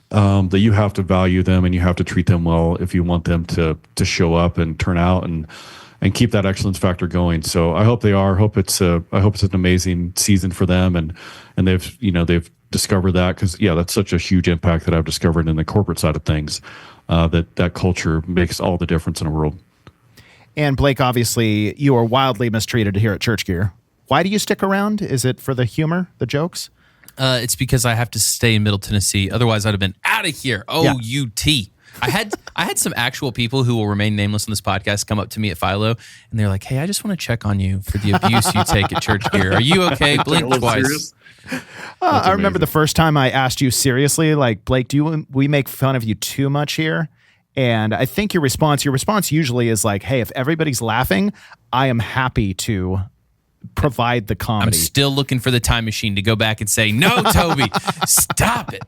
that you have to value them and you have to treat them well if you want them to show up and turn out and keep that excellence factor going. So I hope they are. I hope it's an amazing season for them, and they've discovered that, because that's such a huge impact that I've discovered in the corporate side of things. That culture makes all the difference in a world. And Blake, obviously, you are wildly mistreated here at Church Gear. Why do you stick around? Is it for the humor, the jokes? It's because I have to stay in Middle Tennessee. Otherwise, I'd have been out of here. O-U-T. I had some actual people who will remain nameless on this podcast come up to me at Philo, and they're like, "Hey, I just want to check on you for the abuse you take at Church Gear. Are you okay?" Blink twice. I remember the first time I asked you seriously, like, Blake, we make fun of you too much here? And I think your response usually is like, "Hey, if everybody's laughing, I am happy to provide the I'm comedy. still looking for the time machine to go back and say, no, Toby, stop it.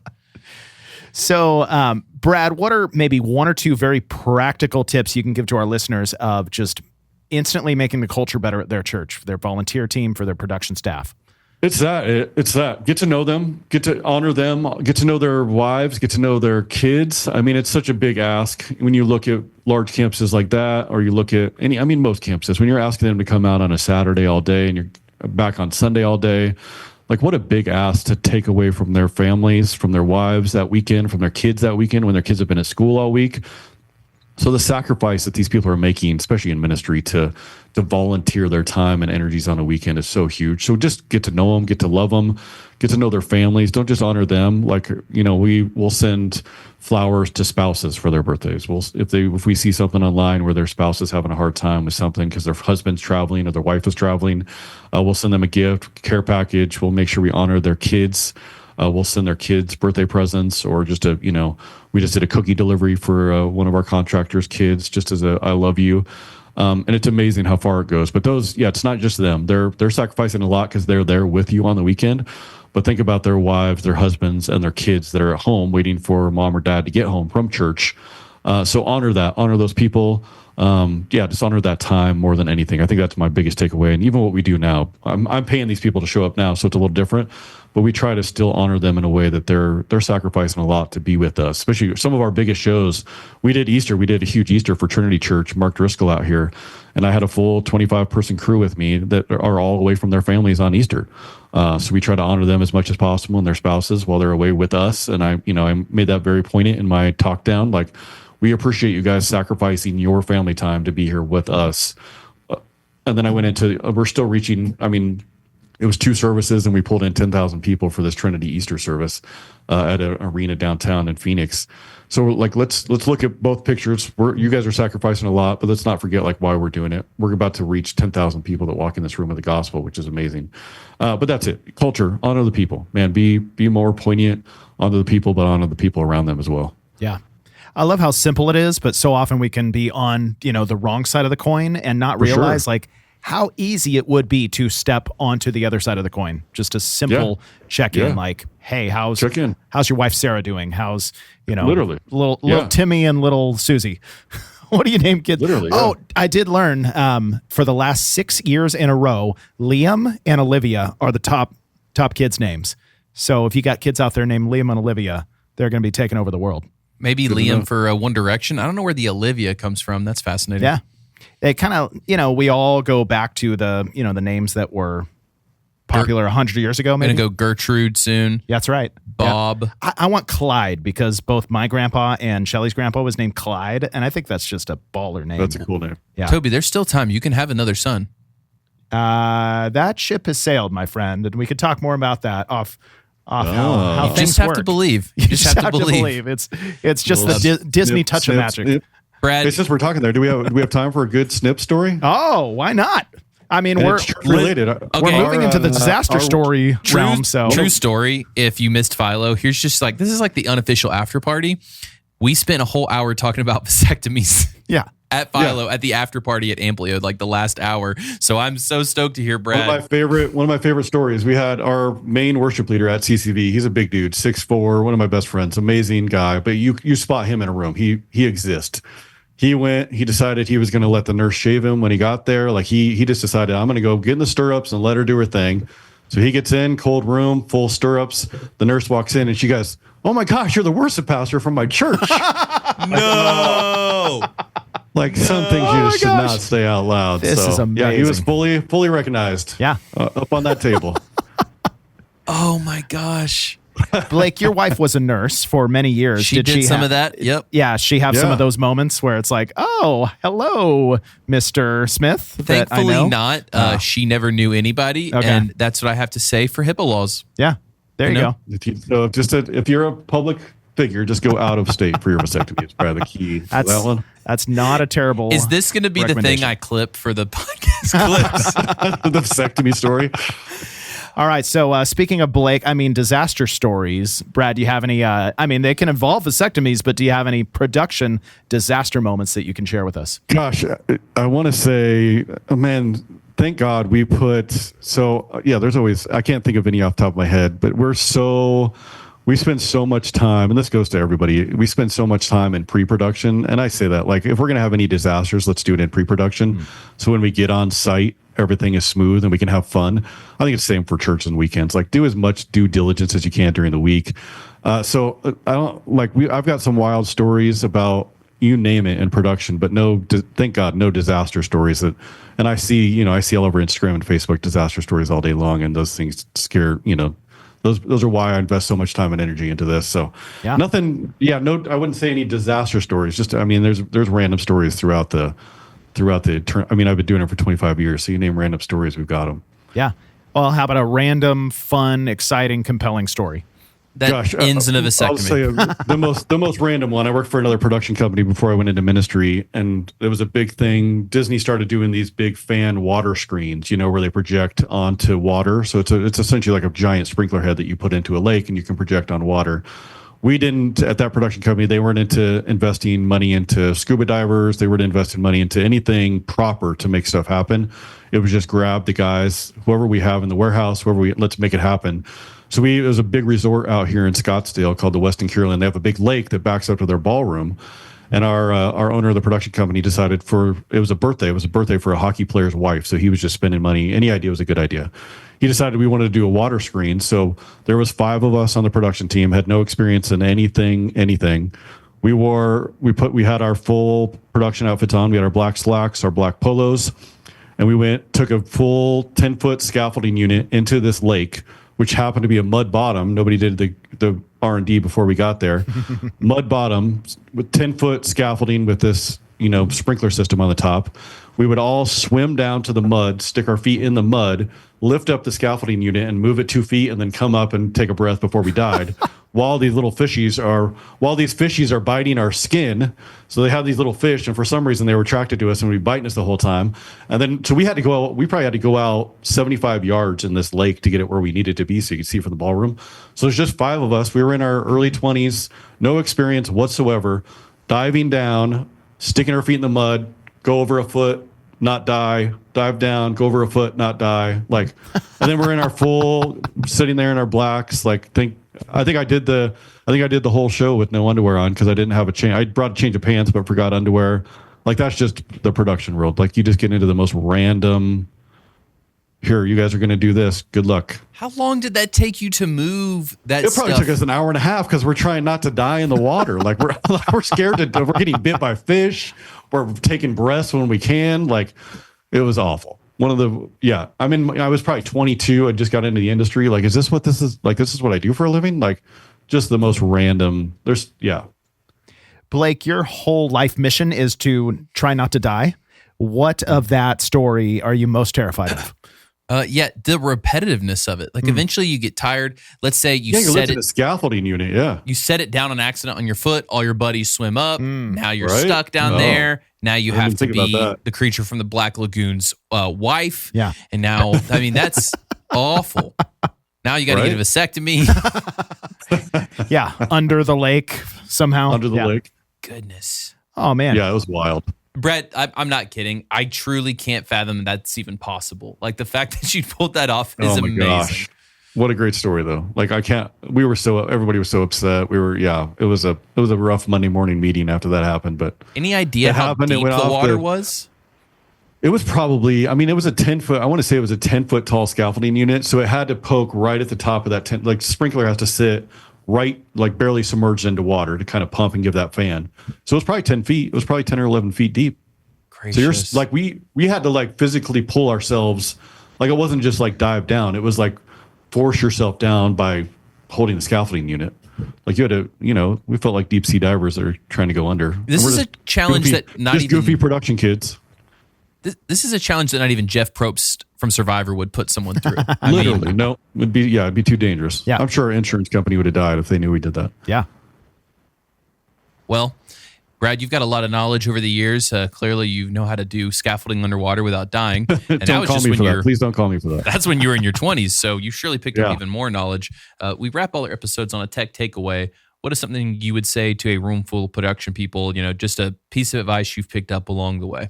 So, Brad, what are maybe one or two very practical tips you can give to our listeners of just instantly making the culture better at their church, for their volunteer team, for their production staff? It's that. Get to know them, get to honor them, get to know their wives, get to know their kids. I mean, it's such a big ask when you look at large campuses like that, or you look at most campuses, when you're asking them to come out on a Saturday all day and you're back on Sunday all day. Like, what a big ask to take away from their families, from their wives that weekend, from their kids that weekend when their kids have been at school all week. So the sacrifice that these people are making, especially in ministry, to volunteer their time and energies on a weekend is so huge. So just get to know them, get to love them, get to know their families. Don't just honor them. Like, we will send flowers to spouses for their birthdays. If we see something online where their spouse is having a hard time with something because their husband's traveling or their wife is traveling, we'll send them a gift, care package. We'll make sure we honor their kids. We'll send their kids birthday presents, or just we just did a cookie delivery for one of our contractors' kids, just as a I love you. And it's amazing how far it goes. But it's not just them. They're sacrificing a lot because they're there with you on the weekend. But think about their wives, their husbands, and their kids that are at home waiting for mom or dad to get home from church. So honor that. Honor those people. Just honor that time more than anything. I think that's my biggest takeaway. And even what we do now, I'm paying these people to show up now, so it's a little different. But we try to still honor them in a way that they're sacrificing a lot to be with us. Especially some of our biggest shows. We did Easter. We did a huge Easter for Trinity Church, Mark Driscoll out here. And I had a full 25-person crew with me that are all away from their families on Easter. So we try to honor them as much as possible and their spouses while they're away with us. And I made that very poignant in my talk down. Like, we appreciate you guys sacrificing your family time to be here with us. And then I went into, we're still reaching, it was 2 services and we pulled in 10,000 people for this Trinity Easter service at an arena downtown in Phoenix. So let's look at both pictures. You guys are sacrificing a lot, but let's not forget why we're doing it. We're about to reach 10,000 people that walk in this room with the gospel, which is amazing. But that's it. Culture, honor the people, man. Be more poignant, honor the people, but honor the people around them as well. Yeah. I love how simple it is, but so often we can be on, the wrong side of the coin and not realize how easy it would be to step onto the other side of the coin. Just a simple check-in, hey, how's your wife Sarah doing? How's, literally little Timmy and little Susie? What do you name kids? Literally. Oh, I did learn for the last 6 years in a row, Liam and Olivia are the top kids' names. So if you got kids out there named Liam and Olivia, they're going to be taking over the world. Maybe Good Liam for One Direction. I don't know where the Olivia comes from. That's fascinating. Yeah. It kind of, we all go back to the the names that popular 100 years ago, maybe. I'm going to go Gertrude soon. Yeah, that's right. Bob. Yeah. I want Clyde because both my grandpa and Shelly's grandpa was named Clyde, and I think that's just a baller name. That's a cool name. Yeah. Toby, there's still time. You can have another son. That ship has sailed, my friend, and we could talk more about that off how you things just have work. to believe. You just have to believe. It's just the Disney touch of magic. Brad, hey, since we're talking there, do we have time for a good snip story? Oh, why not? We're related. We're moving into the disaster story realm. So true story. If you missed Philo, here's just this is the unofficial after party. We spent a whole hour talking about vasectomies. Yeah. At Philo at the after party at Amplio, the last hour. So I'm so stoked to hear Brad. One of my favorite stories. We had our main worship leader at CCV. He's a big dude, 6'4", one of my best friends, amazing guy. But you spot him in a room. He exists. He decided he was going to let the nurse shave him when he got there. He just decided, I'm going to go get in the stirrups and let her do her thing. So he gets in, cold room, full stirrups. The nurse walks in and she goes, "Oh my gosh, you're the worship pastor from my church." No. Some things you just should not say out loud. This is amazing. Yeah, he was fully recognized. Yeah. Up on that table. Oh my gosh. Blake, your wife was a nurse for many years. Did she some of that? Yep. Yeah, she have some of those moments where it's oh, hello, Mr. Smith. Thankfully not. She never knew anybody, and that's what I have to say for HIPAA laws. Yeah, there you go. If you're a public figure, just go out of state for your vasectomy. It's probably the key. That one. That's not a terrible. Is this going to be the thing I clip for the podcast clips? The vasectomy story. All right. So speaking of Blake, disaster stories. Brad, do you have any? They can involve vasectomies, but do you have any production disaster moments that you can share with us? Gosh, I want to say, man, thank God we put, there's always, I can't think of any off the top of my head, but we spend so much time, and this goes to everybody, we spend so much time in pre-production. And I say that, like, if we're going to have any disasters, let's do it in pre-production. So when we get on site, everything is smooth and we can have fun. I think it's the same for churches and weekends. Like, do as much due diligence as you can during the week. I've got some wild stories about, you name it, in production, but thank God, no disaster stories and I see all over Instagram and Facebook disaster stories all day long, and those things scare, those are why I invest so much time and energy into this. So I wouldn't say any disaster stories. Just, there's random stories throughout the I've been doing it for 25 years. So you name random stories, we've got them. Yeah. Well, how about a random, fun, exciting, compelling story? That ends in a vasectomy. I'll say the most random one. I worked for another production company before I went into ministry, and it was a big thing. Disney started doing these big fan water screens, where they project onto water. So it's essentially like a giant sprinkler head that you put into a lake, and you can project on water. We didn't, at that production company, they weren't into investing money into scuba divers. They weren't investing money into anything proper to make stuff happen. It was just grab the guys, whoever we have in the warehouse, let's make it happen. So it was a big resort out here in Scottsdale called the Westin Kierland. They have a big lake that backs up to their ballroom. And our owner of the production company decided it was a birthday for a hockey player's wife. So he was just spending money. Any idea was a good idea. He decided we wanted to do a water screen. So there was 5 of us on the production team, had no experience in anything. We had our full production outfits on. We had our black slacks, our black polos, and we took a full 10-foot scaffolding unit into this lake, which happened to be a mud bottom. Nobody did the R&D before we got there. Mud bottom with 10-foot scaffolding with this, sprinkler system on the top. We would all swim down to the mud, stick our feet in the mud, lift up the scaffolding unit and move it 2 feet, and then come up and take a breath before we died. While these fishies are biting our skin. So they have these little fish, and for some reason they were attracted to us and would be biting us the whole time. And then, so we probably had to go out 75 yards in this lake to get it where we needed to be so you could see from the ballroom. So there's just 5 of us. We were in our early 20s, no experience whatsoever, diving down, sticking our feet in the mud, go over a foot, not die, dive down, go over a foot, not die. And then we're in our full, sitting there in our blacks, I think I did the whole show with no underwear on because I didn't have a change. I brought a change of pants but forgot underwear. That's just the production world. You just get into the most random. Here, you guys are going to do this. Good luck. How long did that take you to move that It probably took us an hour and a half because we're trying not to die in the water. We're scared we're getting bit by fish. We're taking breaths when we can. It was awful. I was probably 22. I just got into the industry. Is this what this is? This is what I do for a living? Just the most random. Blake, your whole life mission is to try not to die. What of that story are you most terrified of? The repetitiveness of it. Eventually you get tired. Let's say you're lifting a scaffolding unit. Yeah. You set it down on accident on your foot. All your buddies swim up. Now you're stuck down there. Now you have to be the creature from the Black Lagoon's wife. Yeah. And now, that's awful. Now you got to get a vasectomy. Yeah. Under the lake somehow. Under the lake. Goodness. Oh, man. Yeah, it was wild. Brett, I'm not kidding. I truly can't fathom that's even possible. The fact that you pulled that off is amazing. Gosh. What a great story, though. Everybody was so upset. It was a rough Monday morning meeting after that happened. But any idea how deep the water was? It was probably, it was a 10-foot, I want to say it was a 10-foot tall scaffolding unit. So it had to poke right at the top of that tent. Sprinkler has to sit right, barely submerged into water to kind of pump and give that fan. So it was probably 10 feet. It was probably 10 or 11 feet deep. Gracious. So you're we had to physically pull ourselves. It wasn't just dive down. It was force yourself down by holding the scaffolding unit. You had to, we felt like deep sea divers that are trying to go under. This is a challenge that not even goofy production kids. This is a challenge that not even Jeff Probst from Survivor would put someone through. Literally, no, it'd be too dangerous. Yeah. I'm sure our insurance company would have died if they knew we did that. Yeah. Well, Brad, you've got a lot of knowledge over the years. Clearly, you know how to do scaffolding underwater without dying. And Don't call me for that. Please don't call me for that. That's when you were in your 20s, so you surely picked up even more knowledge. We wrap all our episodes on a tech takeaway. What is something you would say to a room full of production people, just a piece of advice you've picked up along the way?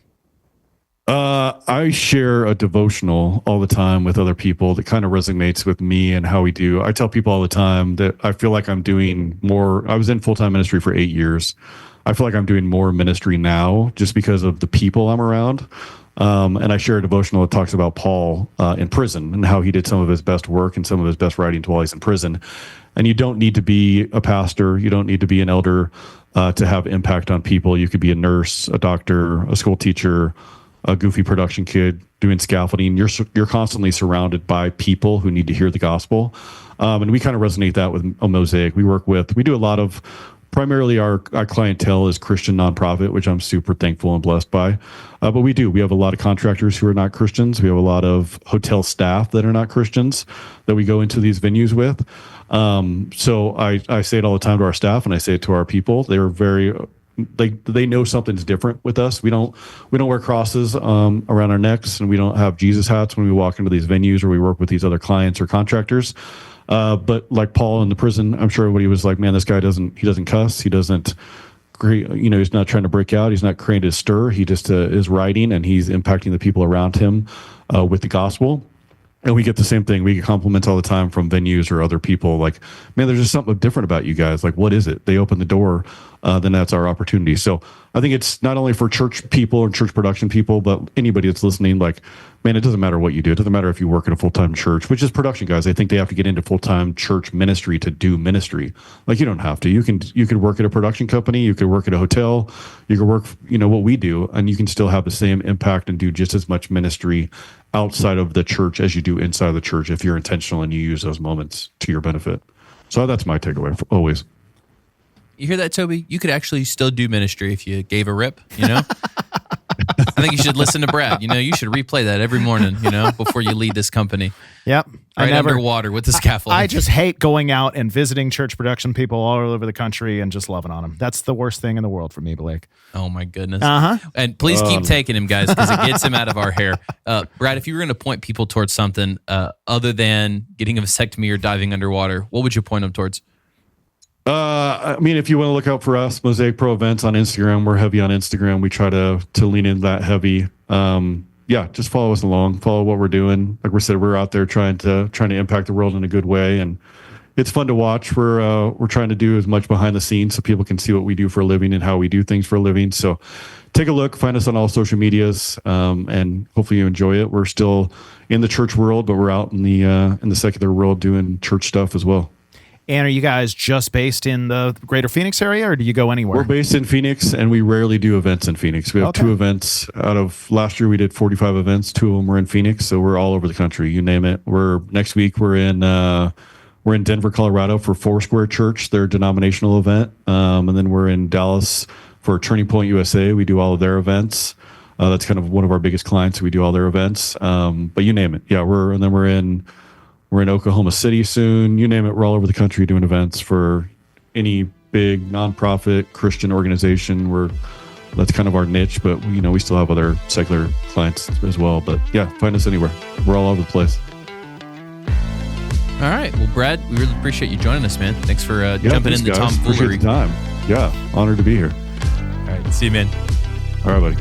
I share a devotional all the time with other people that kind of resonates with me and how we do. I tell people all the time that I feel like I'm doing more. I was in full-time ministry for 8 years. I feel like I'm doing more ministry now just because of the people I'm around. And I share a devotional that talks about Paul in prison and how he did some of his best work and some of his best writings while he's in prison. And you don't need to be a pastor. You don't need to be an elder to have impact on people. You could be a nurse, a doctor, a school teacher, a goofy production kid doing scaffolding. You're constantly surrounded by people who need to hear the gospel. And we kind of resonate that with a MOSAIC. We do a lot of, primarily our clientele is Christian nonprofit, which I'm super thankful and blessed by. But we have a lot of contractors who are not Christians. We have a lot of hotel staff that are not Christians that we go into these venues with. So I say it all the time to our staff, and I say it to our people. They're very, they know something's different with us. We don't wear crosses around our necks, and we don't have Jesus hats when we walk into these venues or we work with these other clients or contractors. But like Paul in the prison, I'm sure everybody was like, man, this guy doesn't cuss. He doesn't, he's not trying to break out. He's not creating to stir. He just is writing, and he's impacting the people around him with the gospel. And we get the same thing. We get compliments all the time from venues or other people like, man, there's just something different about you guys. Like, what is it? They open the door, then that's our opportunity. So I think it's not only for church people and church production people, but anybody that's listening, like, man, it doesn't matter what you do. It doesn't matter if you work at a full-time church, which is production guys. I think they have to get into full-time church ministry to do ministry. Like, you don't have to. You could work at a production company. You could work at a hotel. You could work, what we do, and you can still have the same impact and do just as much ministry outside of the church as you do inside of the church if you're intentional and you use those moments to your benefit. So that's my takeaway always. You hear that, Toby? You could actually still do ministry if you gave a rip, I think you should listen to Brad. You should replay that every morning, before you lead this company. Yep. Underwater with the scaffolding. I just hate going out and visiting church production people all over the country and just loving on them. That's the worst thing in the world for me, Blake. Oh, my goodness. Uh-huh. And please keep taking him, guys, because it gets him out of our hair. Brad, if you were going to point people towards something other than getting a vasectomy or diving underwater, what would you point them towards? If you want to look out for us, MOSAIC Pro Events on Instagram, we're heavy on Instagram. We try to lean in that heavy. Just follow us along, follow what we're doing. Like we said, we're out there trying to impact the world in a good way, and it's fun to watch. We're trying to do as much behind the scenes so people can see what we do for a living and how we do things for a living. So take a look, find us on all social medias, and hopefully you enjoy it. We're still in the church world, but we're out in the secular world doing church stuff as well. And are you guys just based in the greater Phoenix area, or do you go anywhere? We're based in Phoenix, and we rarely do events in Phoenix. We have 2 events. Out of last year, we did 45 events. 2 of them were in Phoenix, so we're all over the country. You name it. Next week we're in Denver, Colorado for Foursquare Church, their denominational event, and then we're in Dallas for Turning Point USA. We do all of their events. That's kind of one of our biggest clients. We do all their events, but you name it. Yeah, we're in Oklahoma City soon. You name it, we're all over the country doing events for any big nonprofit Christian organization. That's kind of our niche, but we still have other secular clients as well. But yeah, find us anywhere. We're all over the place. All right. Well, Brad, we really appreciate you joining us, man. Thanks for jumping into tomfoolery. Appreciate the time. Yeah, honored to be here. All right. See you, man. All right, buddy.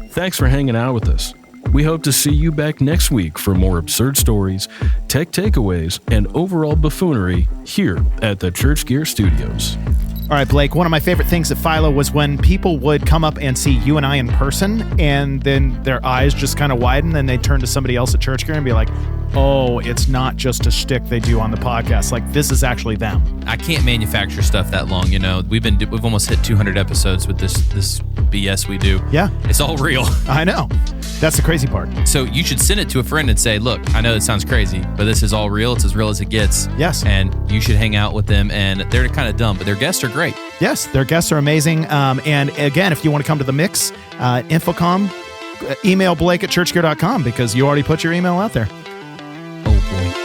Thanks for hanging out with us. We hope to see you back next week for more absurd stories, tech takeaways, and overall buffoonery here at the Church Gear Studios. All right, Blake, one of my favorite things at Philo was when people would come up and see you and I in person, and then their eyes just kind of widen, and they'd turn to somebody else at Church Gear and be like, oh, it's not just a shtick they do on the podcast. Like, this is actually them. I can't manufacture stuff that long, We've almost hit 200 episodes with this BS we do. Yeah. It's all real. I know. That's the crazy part. So you should send it to a friend and say, look, I know it sounds crazy, but this is all real. It's as real as it gets. Yes. And you should hang out with them. And they're kind of dumb, but their guests are great. Yes, their guests are amazing. And again, if you want to come to the mix, Infocom, email Blake at churchgear.com because you already put your email out there. Oh, boy.